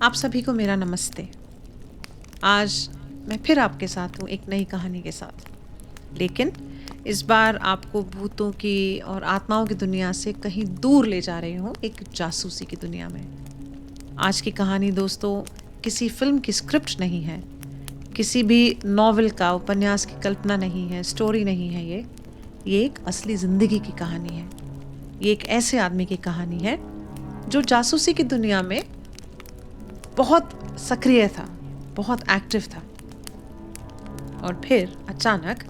आप सभी को मेरा नमस्ते। आज मैं फिर आपके साथ हूँ एक नई कहानी के साथ। लेकिन इस बार आपको भूतों की और आत्माओं की दुनिया से कहीं दूर ले जा रही हूँ, एक जासूसी की दुनिया में। आज की कहानी दोस्तों किसी फ़िल्म की स्क्रिप्ट नहीं है, किसी भी नॉवल का, उपन्यास की कल्पना नहीं है, स्टोरी नहीं है ये एक असली ज़िंदगी की कहानी है। ये एक ऐसे आदमी की कहानी है जो जासूसी की दुनिया में बहुत सक्रिय था, बहुत एक्टिव था और फिर अचानक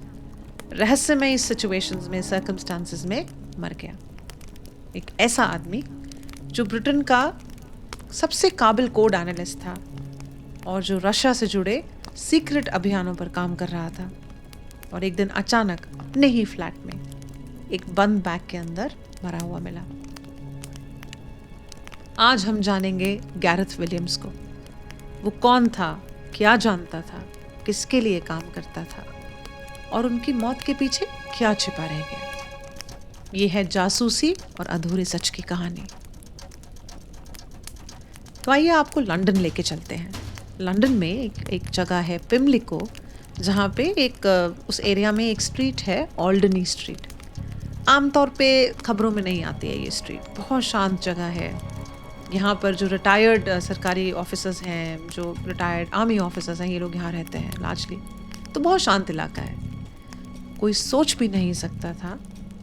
रहस्यमय सिचुएशंस में, सर्कमस्टांसेस में मर गया। एक ऐसा आदमी जो ब्रिटेन का सबसे काबिल कोड एनालिस्ट था और जो रशिया से जुड़े सीक्रेट अभियानों पर काम कर रहा था, और एक दिन अचानक अपने ही फ्लैट में एक बंद बैग के अंदर मरा हुआ मिला। आज हम जानेंगे गैरेथ विलियम्स को। वो कौन था, क्या जानता था, किसके लिए काम करता था और उनकी मौत के पीछे क्या छिपा रह गया। ये है जासूसी और अधूरे सच की कहानी। तो आइए आपको लंदन लेके चलते हैं। लंदन में एक जगह है पिमलिको, जहाँ पे उस एरिया में एक स्ट्रीट है, ऑल्डनी स्ट्रीट। आमतौर पे खबरों में नहीं आती है ये स्ट्रीट। बहुत शांत जगह है। यहाँ पर जो रिटायर्ड सरकारी ऑफिसर्स हैं, जो रिटायर्ड आर्मी ऑफिसर्स हैं, ये लोग यहाँ रहते हैं लार्जली। तो बहुत शांत इलाका है। कोई सोच भी नहीं सकता था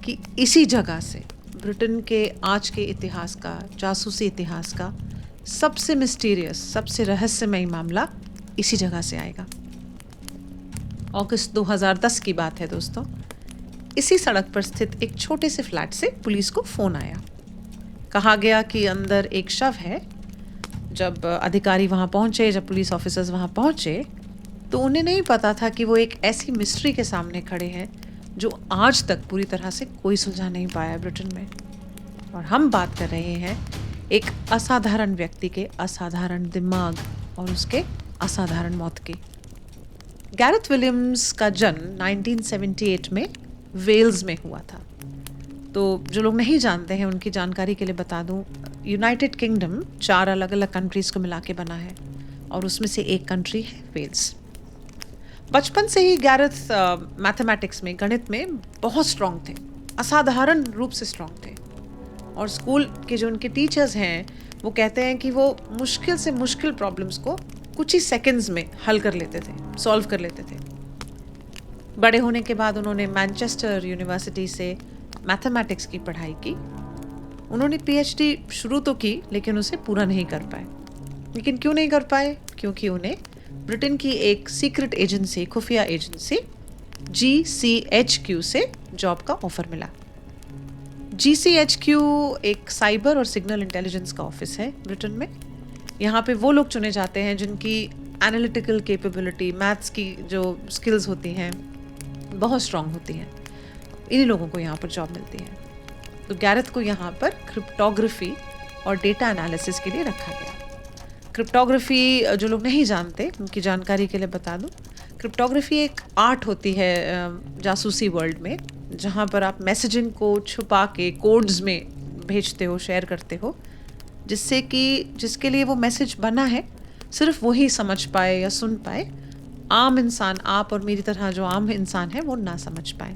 कि इसी जगह से ब्रिटेन के आज के इतिहास का, जासूसी इतिहास का सबसे मिस्टीरियस, सबसे रहस्यमय मामला इसी जगह से आएगा। अगस्त 2010 की बात है दोस्तों। इसी सड़क पर स्थित एक छोटे से फ्लैट से पुलिस को फ़ोन आया। कहा गया कि अंदर एक शव है। जब अधिकारी वहाँ पहुँचे, जब पुलिस ऑफिसर्स वहाँ पहुँचे, तो उन्हें नहीं पता था कि वो एक ऐसी मिस्ट्री के सामने खड़े हैं जो आज तक पूरी तरह से कोई सुलझा नहीं पाया ब्रिटेन में। और हम बात कर रहे हैं एक असाधारण व्यक्ति के असाधारण दिमाग और उसके असाधारण मौत की। गैरेथ विलियम्स का जन्म 1978 में वेल्स में हुआ था। तो जो लोग नहीं जानते हैं उनकी जानकारी के लिए बता दूं, यूनाइटेड किंगडम 4 अलग अलग कंट्रीज़ को मिला के बना है और उसमें से एक कंट्री है वेल्स। बचपन से ही गैरेथ मैथमेटिक्स में, गणित में बहुत स्ट्रांग थे, असाधारण रूप से स्ट्रांग थे। और स्कूल के जो उनके टीचर्स हैं वो कहते हैं कि वो मुश्किल से मुश्किल प्रॉब्लम्स को कुछ ही सेकंड्स में हल कर लेते थे, सॉल्व कर लेते थे। बड़े होने के बाद उन्होंने मैनचेस्टर यूनिवर्सिटी से मैथमेटिक्स की पढ़ाई की। उन्होंने पीएचडी शुरू तो की लेकिन उसे पूरा नहीं कर पाए। लेकिन क्यों नहीं कर पाए? क्योंकि उन्हें ब्रिटेन की एक सीक्रेट एजेंसी, खुफिया एजेंसी GCHQ से जॉब का ऑफर मिला। GCHQ एक साइबर और सिग्नल इंटेलिजेंस का ऑफिस है ब्रिटेन में। यहाँ पे वो लोग चुने जाते हैं जिनकी एनालिटिकल कैपेबिलिटी, मैथ्स की जो स्किल्स होती हैं बहुत स्ट्रांग होती हैं। इन्हीं लोगों को यहाँ पर जॉब मिलती है। तो गैरेथ को यहाँ पर क्रिप्टोग्राफी और डेटा एनालिसिस के लिए रखा गया। क्रिप्टोग्राफी जो लोग नहीं जानते उनकी जानकारी के लिए बता दूँ, क्रिप्टोग्राफी एक आर्ट होती है जासूसी वर्ल्ड में, जहाँ पर आप मैसेजिंग को छुपा के कोड्स में भेजते हो, शेयर करते हो, जिससे कि जिसके लिए वो मैसेज बना है सिर्फ वही समझ पाए या सुन पाए। आम इंसान, आप और मेरी तरह जो आम इंसान है, वो ना समझ पाए।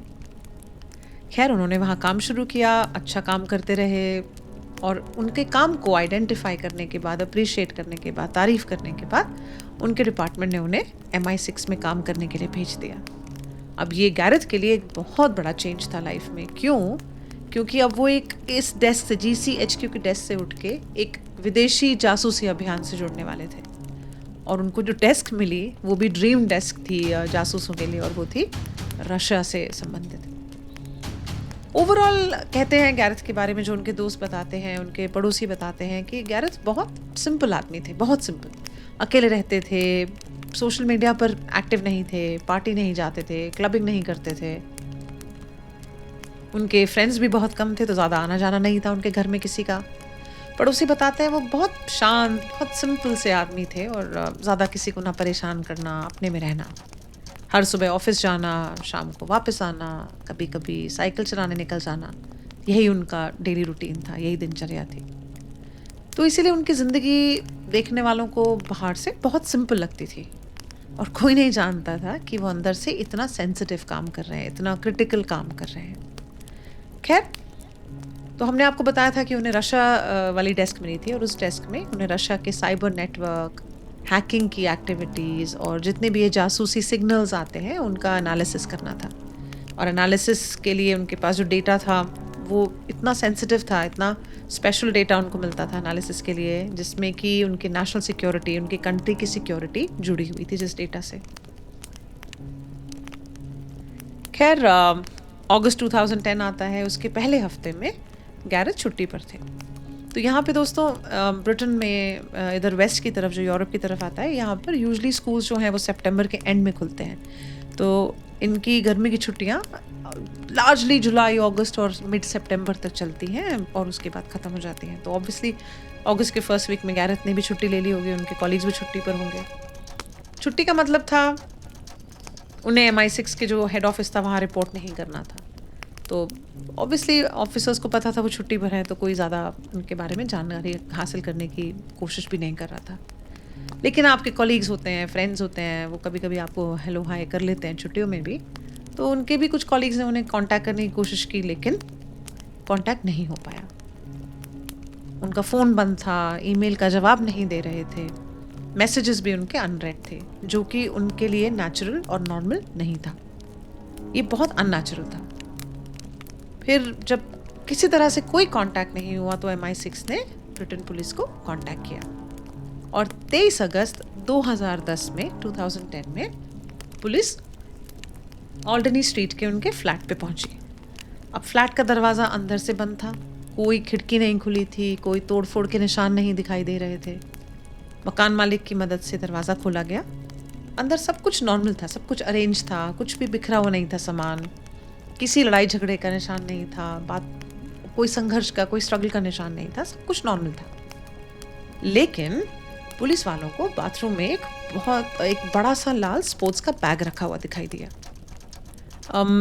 खैर, उन्होंने वहाँ काम शुरू किया, अच्छा काम करते रहे और उनके काम को आइडेंटिफाई करने के बाद, अप्रिशिएट करने के बाद, तारीफ़ करने के बाद उनके डिपार्टमेंट ने उन्हें MI6 में काम करने के लिए भेज दिया। अब ये गैरेथ के लिए एक बहुत बड़ा चेंज था लाइफ में। क्यों? क्योंकि अब वो एक इस डेस्क से, GCHQ के डेस्क से उठ के एक विदेशी जासूसी अभियान से जुड़ने वाले थे। और उनको जो डेस्क मिली वो भी ड्रीम डेस्क थी जासूसों के लिए, और वो थी रशिया से संबंधित। ओवरऑल कहते हैं गैरेथ के बारे में, जो उनके दोस्त बताते हैं, उनके पड़ोसी बताते हैं कि गैरेथ बहुत सिंपल आदमी थे, बहुत सिंपल। अकेले रहते थे, सोशल मीडिया पर एक्टिव नहीं थे, पार्टी नहीं जाते थे, क्लबिंग नहीं करते थे। उनके फ्रेंड्स भी बहुत कम थे, तो ज़्यादा आना जाना नहीं था उनके घर में किसी का। पड़ोसी बताते हैं वो बहुत शांत, बहुत सिंपल से आदमी थे और ज़्यादा किसी को ना परेशान करना, अपने में रहना। हर सुबह ऑफिस जाना, शाम को वापस आना, कभी कभी साइकिल चलाने निकल जाना, यही उनका डेली रूटीन था, यही दिनचर्या थी। तो इसीलिए उनकी ज़िंदगी देखने वालों को बाहर से बहुत सिंपल लगती थी और कोई नहीं जानता था कि वो अंदर से इतना सेंसिटिव काम कर रहे हैं, इतना क्रिटिकल काम कर रहे हैं। खैर, तो हमने आपको बताया था कि उन्हें रशिया वाली डेस्क मिली थी और उस डेस्क में उन्हें रशिया के साइबर नेटवर्क, हैकिंग की एक्टिविटीज़ और जितने भी ये जासूसी सिग्नल्स आते हैं उनका एनालिसिस करना था। और एनालिसिस के लिए उनके पास जो डेटा था वो इतना सेंसिटिव था, इतना स्पेशल डेटा उनको मिलता था एनालिसिस के लिए, जिसमें कि उनकी नेशनल सिक्योरिटी, उनकी कंट्री की सिक्योरिटी जुड़ी हुई थी जिस डेटा से। खैर, अगस्त 2010 आता है, उसके पहले हफ्ते में गैरेथ छुट्टी पर थे। तो यहाँ पे दोस्तों ब्रिटेन में इधर वेस्ट की तरफ जो यूरोप की तरफ आता है, यहाँ पर यूजुअली स्कूल्स जो हैं वो सितंबर के एंड में खुलते हैं। तो इनकी गर्मी की छुट्टियाँ लार्जली जुलाई, अगस्त और मिड सितंबर तक चलती हैं और उसके बाद ख़त्म हो जाती हैं। तो ऑब्वियसली अगस्त के फर्स्ट वीक में गैरेथ ने भी छुट्टी ले ली होगी, उनके कॉलीग्स भी छुट्टी पर होंगे। छुट्टी का मतलब था उन्हें MI6 के जो हेड ऑफिस था वहाँ रिपोर्ट नहीं करना था। तो ऑब्वियसली ऑफिसर्स को पता था वो छुट्टी पर हैं, तो कोई ज़्यादा उनके बारे में जानकारी हासिल करने की कोशिश भी नहीं कर रहा था। लेकिन आपके कॉलीग्स होते हैं, फ्रेंड्स होते हैं, वो कभी कभी आपको हेलो हाय कर लेते हैं छुट्टियों में भी। तो उनके भी कुछ कॉलीग्स ने उन्हें कांटेक्ट करने की कोशिश की, लेकिन कांटेक्ट नहीं हो पाया। उनका फ़ोन बंद था, ईमेल का जवाब नहीं दे रहे थे, मैसेजेस भी उनके अनरेड थे, जो कि उनके लिए नेचुरल और नॉर्मल नहीं था। ये बहुत अननेचुरल था। फिर जब किसी तरह से कोई कांटेक्ट नहीं हुआ तो MI6 ने ब्रिटेन पुलिस को कांटेक्ट किया और 23 अगस्त 2010 में पुलिस ऑल्डनी स्ट्रीट के उनके फ्लैट पे पहुंची। अब फ्लैट का दरवाज़ा अंदर से बंद था, कोई खिड़की नहीं खुली थी, कोई तोड़फोड़ के निशान नहीं दिखाई दे रहे थे। मकान मालिक की मदद से दरवाज़ा खोला गया। अंदर सब कुछ नॉर्मल था, सब कुछ अरेंज था, कुछ भी बिखरा हुआ नहीं था सामान, किसी लड़ाई झगड़े का निशान नहीं था, कोई संघर्ष का, कोई स्ट्रगल का निशान नहीं था, सब कुछ नॉर्मल था। लेकिन पुलिस वालों को बाथरूम में एक बड़ा सा लाल स्पोर्ट्स का बैग रखा हुआ दिखाई दिया।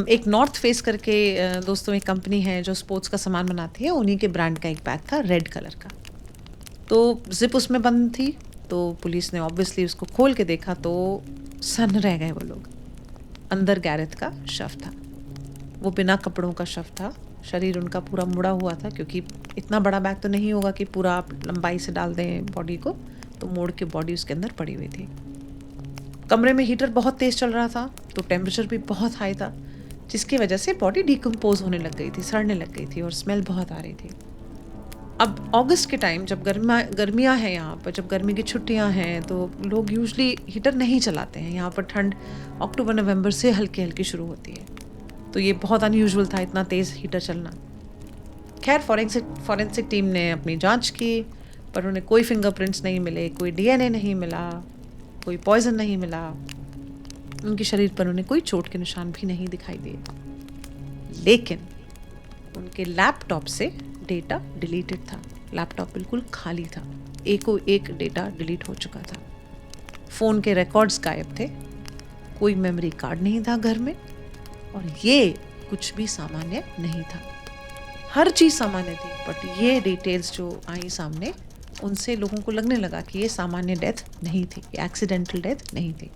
एक नॉर्थ फेस करके दोस्तों एक कंपनी है जो स्पोर्ट्स का सामान बनाती है, उन्हीं के ब्रांड का एक बैग था रेड कलर का। तो जिप उसमें बंद थी, तो पुलिस ने ऑब्वियसली उसको खोल के देखा तो सन्न रह गए वो लोग। अंदर गैरेथ का शव था, वो बिना कपड़ों का शव था, शरीर उनका पूरा मुड़ा हुआ था, क्योंकि इतना बड़ा बैग तो नहीं होगा कि पूरा आप लंबाई से डाल दें बॉडी को, तो मोड़ के बॉडी उसके अंदर पड़ी हुई थी। कमरे में हीटर बहुत तेज़ चल रहा था, तो टेम्परेचर भी बहुत हाई था, जिसकी वजह से बॉडी डिकम्पोज होने लग गई थी, सड़ने लग गई थी और स्मेल बहुत आ रही थी। अब अगस्त के टाइम जब गर्मियाँ हैं यहाँ पर, जब गर्मी की छुट्टियाँ हैं, तो लोग यूजुअली हीटर नहीं चलाते हैं। यहाँ पर ठंड अक्टूबर नवंबर से हल्की हल्की शुरू होती है, तो ये बहुत अनयूजुअल था इतना तेज़ हीटर चलना। खैर, फॉरेंसिक टीम ने अपनी जांच की, पर उन्हें कोई फिंगरप्रिंट्स नहीं मिले, कोई DNA नहीं मिला, कोई पॉइजन नहीं मिला, उनके शरीर पर उन्हें कोई चोट के निशान भी नहीं दिखाई दिए। लेकिन उनके लैपटॉप से डेटा डिलीटेड था। लैपटॉप बिल्कुल खाली था, एक डेटा डिलीट हो चुका था। फ़ोन के रिकॉर्ड्स गायब थे, कोई मेमोरी कार्ड नहीं था घर में, और ये कुछ भी सामान्य नहीं था। हर चीज़ सामान्य थी, बट ये डिटेल्स जो आई सामने, उनसे लोगों को लगने लगा कि ये सामान्य डेथ नहीं थी, ये एक्सीडेंटल डेथ नहीं थी।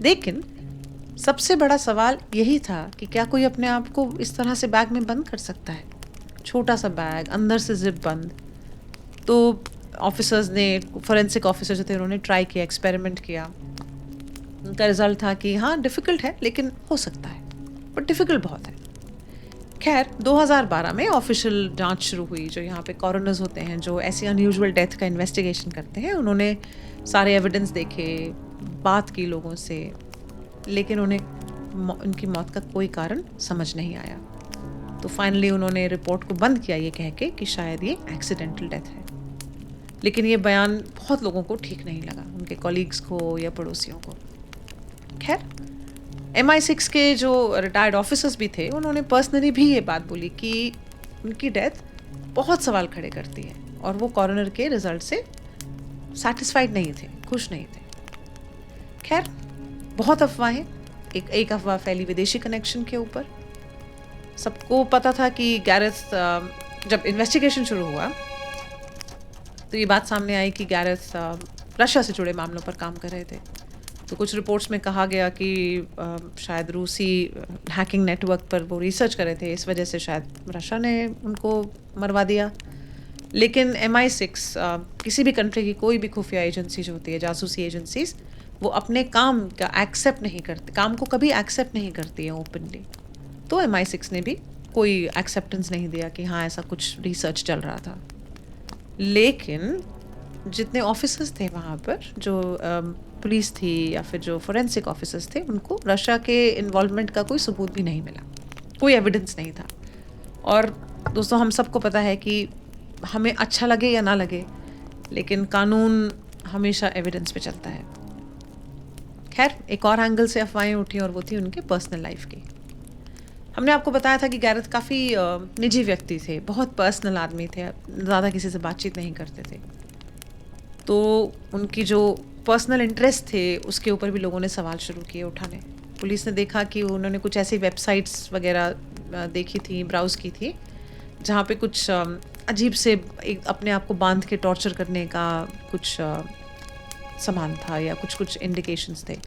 लेकिन सबसे बड़ा सवाल यही था कि क्या कोई अपने आप को इस तरह से बैग में बंद कर सकता है? छोटा सा बैग, अंदर से जिप बंद। तो ऑफिसर्स ने, फॉरेंसिक ऑफिसर जो थे, उन्होंने ट्राई किया, एक्सपेरिमेंट किया। उनका रिजल्ट था कि हाँ, डिफ़िकल्ट है, लेकिन हो सकता है, बट डिफ़िकल्ट बहुत है। खैर, 2012 में ऑफिशियल जांच शुरू हुई। जो यहाँ पे कॉरोनर्स होते हैं, जो ऐसी अनयूजुअल डेथ का इन्वेस्टिगेशन करते हैं, उन्होंने सारे एविडेंस देखे, बात की लोगों से, लेकिन उन्हें उनकी मौत का कोई कारण समझ नहीं आया। तो फाइनली उन्होंने रिपोर्ट को बंद किया ये कह के कि शायद ये एक्सीडेंटल डेथ है। लेकिन ये बयान बहुत लोगों को ठीक नहीं लगा, उनके कॉलीग्स को या पड़ोसियों को। खैर, MI6 के जो रिटायर्ड ऑफिसर्स भी थे, उन्होंने पर्सनली भी ये बात बोली कि उनकी डेथ बहुत सवाल खड़े करती है, और वो कॉरोनर के रिजल्ट से सेटिस्फाइड नहीं थे, खुश नहीं थे। खैर, बहुत अफवाहें, एक अफवाह फैली विदेशी कनेक्शन के ऊपर। सबको पता था कि गैरेथ, जब इन्वेस्टिगेशन शुरू हुआ तो ये बात सामने आई कि गैरेथ रशिया से जुड़े मामलों पर काम कर रहे थे। तो कुछ रिपोर्ट्स में कहा गया कि शायद रूसी हैकिंग नेटवर्क पर वो रिसर्च कर रहे थे, इस वजह से शायद रशिया ने उनको मरवा दिया। लेकिन MI6 किसी भी कंट्री की कोई भी खुफिया एजेंसी जो होती है, जासूसी एजेंसीज, वो अपने काम का एक्सेप्ट नहीं करती, काम को कभी एक्सेप्ट नहीं करती है ओपनली। तो MI6 ने भी कोई एक्सेप्टेंस नहीं दिया कि हाँ ऐसा कुछ रिसर्च चल रहा था। लेकिन जितने ऑफिसर्स थे वहाँ पर, जो पुलिस थी या फिर जो फोरेंसिक ऑफिसर्स थे, उनको रशिया के इन्वॉल्वमेंट का कोई सबूत भी नहीं मिला, कोई एविडेंस नहीं था। और दोस्तों, हम सबको पता है कि हमें अच्छा लगे या ना लगे, लेकिन कानून हमेशा एविडेंस पे चलता है। खैर, एक और एंगल से अफवाहें उठी और वो थी उनके पर्सनल लाइफ की। हमने आपको बताया था कि गैरेथ काफ़ी निजी व्यक्ति थे, बहुत पर्सनल आदमी थे, ज़्यादा किसी से बातचीत नहीं करते थे। तो उनकी जो पर्सनल इंटरेस्ट थे उसके ऊपर भी लोगों ने सवाल शुरू किए उठाने। पुलिस ने देखा कि उन्होंने कुछ ऐसी वेबसाइट्स वगैरह देखी थी, ब्राउज़ की थी, जहाँ पे कुछ अजीब से एक अपने आप को बांध के टॉर्चर करने का कुछ सामान था या कुछ इंडिकेशंस थे।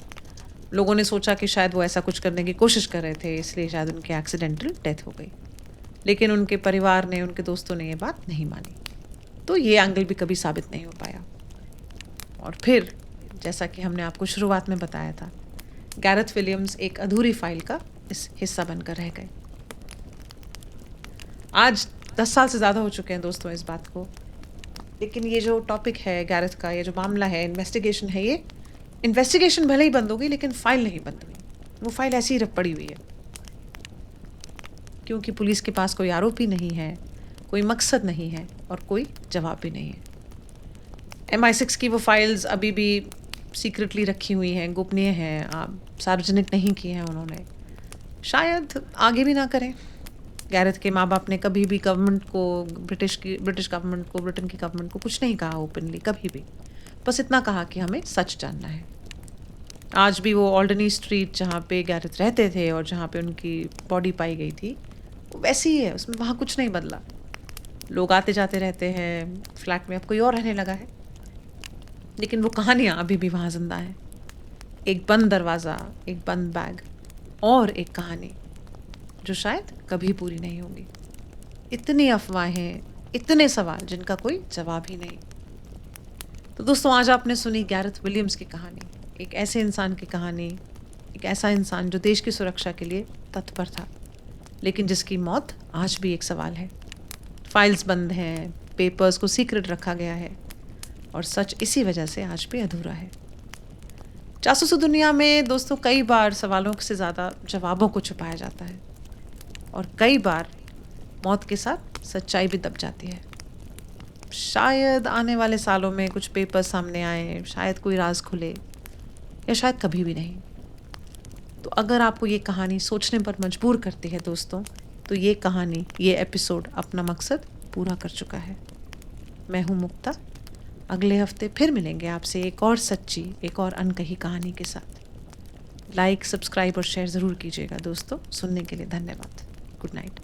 लोगों ने सोचा कि शायद वो ऐसा कुछ करने की कोशिश कर रहे थे, इसलिए शायद उनकी एक्सीडेंटल डेथ हो गई। लेकिन उनके परिवार ने, उनके दोस्तों ने ये बात नहीं मानी। तो ये एंगल भी कभी साबित नहीं हो पाया। और फिर जैसा कि हमने आपको शुरुआत में बताया था, गैरेथ विलियम्स एक अधूरी फाइल का इस हिस्सा बनकर रह गए। आज 10 साल से ज़्यादा हो चुके हैं दोस्तों इस बात को, लेकिन ये जो टॉपिक है गैरेथ का, ये जो मामला है, इन्वेस्टिगेशन है, ये इन्वेस्टिगेशन भले ही बंद हो गई लेकिन फाइल नहीं बंद हुई। वो फाइल ऐसी ही रख पड़ी हुई है, क्योंकि पुलिस के पास कोई आरोपी नहीं है, कोई मकसद नहीं है और कोई जवाब भी नहीं है। MI6 की वो फाइल्स अभी भी सीक्रेटली रखी हुई हैं, गोपनीय हैं, सार्वजनिक नहीं की हैं उन्होंने, शायद आगे भी ना करें। गैरेथ के माँ बाप ने कभी भी गवर्नमेंट को, ब्रिटिश गवर्नमेंट को, ब्रिटेन की गवर्नमेंट को कुछ नहीं कहा ओपनली, कभी भी। बस इतना कहा कि हमें सच जानना है। आज भी वो ऑल्डनी स्ट्रीट जहाँ पे गैरेथ रहते थे और जहाँ पे उनकी बॉडी पाई गई थी, वो वैसी ही है, उसमें वहाँ कुछ नहीं बदला। लोग आते जाते रहते हैं, फ्लैट में अब कोई और रहने लगा है, लेकिन वो कहानियाँ अभी भी वहाँ जिंदा हैं। एक बंद दरवाज़ा, एक बंद बैग और एक कहानी जो शायद कभी पूरी नहीं होगी। इतनी अफवाहें, इतने सवाल जिनका कोई जवाब ही नहीं। तो दोस्तों, आज आपने सुनी गैरेथ विलियम्स की कहानी, एक ऐसे इंसान की कहानी, एक ऐसा इंसान जो देश की सुरक्षा के लिए तत्पर था, लेकिन जिसकी मौत आज भी एक सवाल है। फाइल्स बंद हैं, पेपर्स को सीक्रेट रखा गया है और सच इसी वजह से आज भी अधूरा है। जासूसी दुनिया में दोस्तों कई बार सवालों से ज़्यादा जवाबों को छुपाया जाता है और कई बार मौत के साथ सच्चाई भी दब जाती है। शायद आने वाले सालों में कुछ पेपर सामने आए, शायद कोई राज खुले, या शायद कभी भी नहीं। तो अगर आपको ये कहानी सोचने पर मजबूर करती है दोस्तों, तो ये कहानी, ये एपिसोड अपना मकसद पूरा कर चुका है। मैं हूँ मुक्ता। अगले हफ्ते फिर मिलेंगे आपसे एक और सच्ची, एक और अनकही कहानी के साथ। लाइक, सब्सक्राइब और शेयर ज़रूर कीजिएगा दोस्तों। सुनने के लिए धन्यवाद। Good night.